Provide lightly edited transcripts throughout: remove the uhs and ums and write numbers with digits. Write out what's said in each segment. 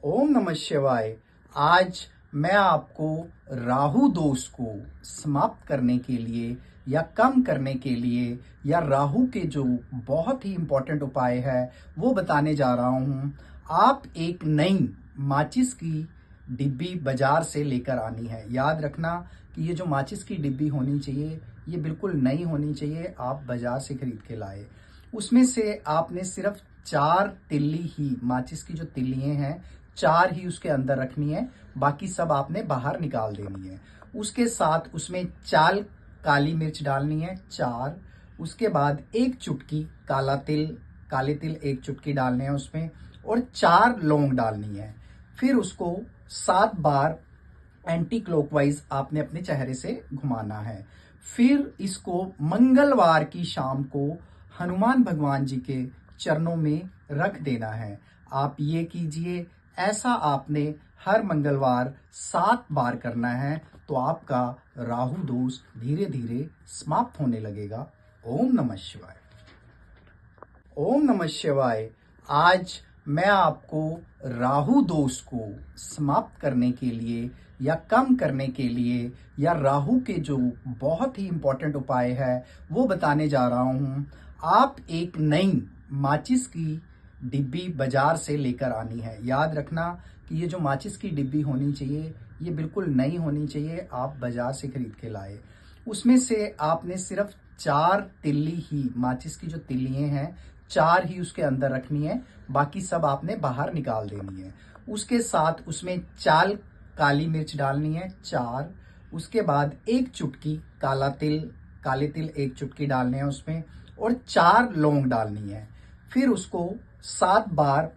ओम नमः शिवाय। आज मैं आपको राहु दोष को समाप्त करने के लिए या कम करने के लिए या राहु के जो बहुत ही इंपॉर्टेंट उपाय है वो बताने जा रहा हूं। आप एक नई माचिस की डिब्बी बाजार से लेकर आनी है। याद रखना कि ये जो माचिस की डिब्बी होनी चाहिए ये बिल्कुल नई होनी चाहिए। आप बाजार से खरीद के लाए। उसमें से आपने सिर्फ 4 तिल्ली ही, माचिस की जो तिल्लियां हैं 4 ही उसके अंदर रखनी है, बाकी सब आपने बाहर निकाल देनी है। उसके साथ उसमें 4 काली मिर्च डालनी है, 4। उसके बाद 1 चुटकी काला तिल, काले तिल 1 चुटकी डालने हैं उसमें, और 4 लौंग डालनी है। फिर उसको 7 बार एंटी क्लॉकवाइज आपने अपने चेहरे से घुमाना है। फिर इसको मंगलवार की शाम को हनुमान भगवान जी के चरणों में रख देना है। आप ये कीजिए, ऐसा आपने हर मंगलवार 7 बार करना है, तो आपका राहु दोष धीरे धीरे समाप्त होने लगेगा। ओम नमः शिवाय। ओम नमः शिवाय। आज मैं आपको राहु दोष को समाप्त करने के लिए या कम करने के लिए या राहु के जो बहुत ही इंपॉर्टेंट उपाय है वो बताने जा रहा हूं। आप एक नई माचिस की डिब्बी बाजार से लेकर आनी है। याद रखना कि ये जो माचिस की डिब्बी होनी चाहिए ये बिल्कुल नई होनी चाहिए। आप बाजार से खरीद के लाए। उसमें से आपने सिर्फ 4 तिल्ली ही, माचिस की जो तिल्लियां हैं 4 ही उसके अंदर रखनी है, बाकी सब आपने बाहर निकाल देनी है। उसके साथ उसमें 4 काली मिर्च डालनी है, 4। उसके बाद 1 चुटकी काला तिल, काले तिल 1 चुटकी डालने हैं उसमें, और 4 लौंग डालनी है। फिर उसको 7 बार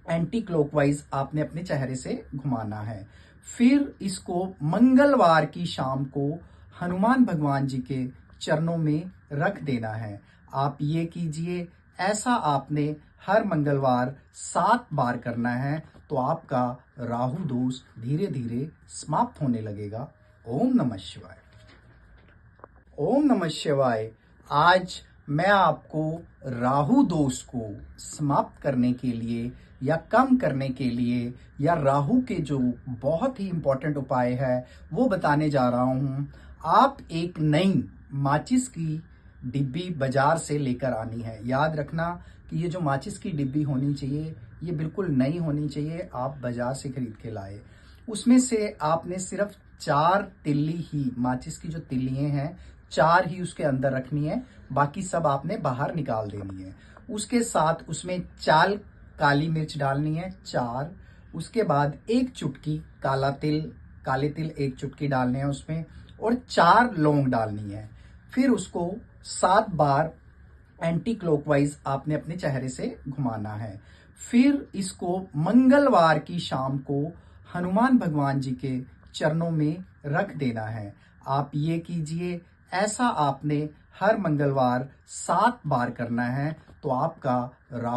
एंटी क्लॉकवाइज आपने अपने चेहरे से घुमाना है। फिर इसको मंगलवार की शाम को हनुमान भगवान जी के चरणों में रख देना है। आप ये कीजिए, ऐसा आपने हर मंगलवार 7 बार करना है, तो आपका राहु दोष धीरे धीरे समाप्त होने लगेगा। ओम नमः शिवाय। ओम नमः शिवाय। आज मैं आपको राहु दोष को समाप्त करने के लिए या कम करने के लिए या राहु के जो बहुत ही इंपॉर्टेंट उपाय है वो बताने जा रहा हूं। आप एक नई माचिस की डिब्बी बाजार से लेकर आनी है। याद रखना कि ये जो माचिस की डिब्बी होनी चाहिए ये बिल्कुल नई होनी चाहिए। आप बाजार से खरीद के लाए। उसमें से आपने सिर्फ 4 तिल्ली ही, माचिस की जो तिल्लियां हैं 4 ही उसके अंदर रखनी है, बाकी सब आपने बाहर निकाल देनी है। उसके साथ उसमें 4 काली मिर्च डालनी है, 4। उसके बाद 1 चुटकी काला तिल, काले तिल 1 चुटकी डालने हैं उसमें, और 4 लौंग डालनी है। फिर उसको 7 बार एंटी क्लॉकवाइज आपने अपने चेहरे से घुमाना है। फिर इसको मंगलवार की शाम को हनुमान भगवान जी के चरणों में रख देना है। आप ये कीजिए, ऐसा आपने हर मंगलवार 7 बार करना है, तो आपका राहु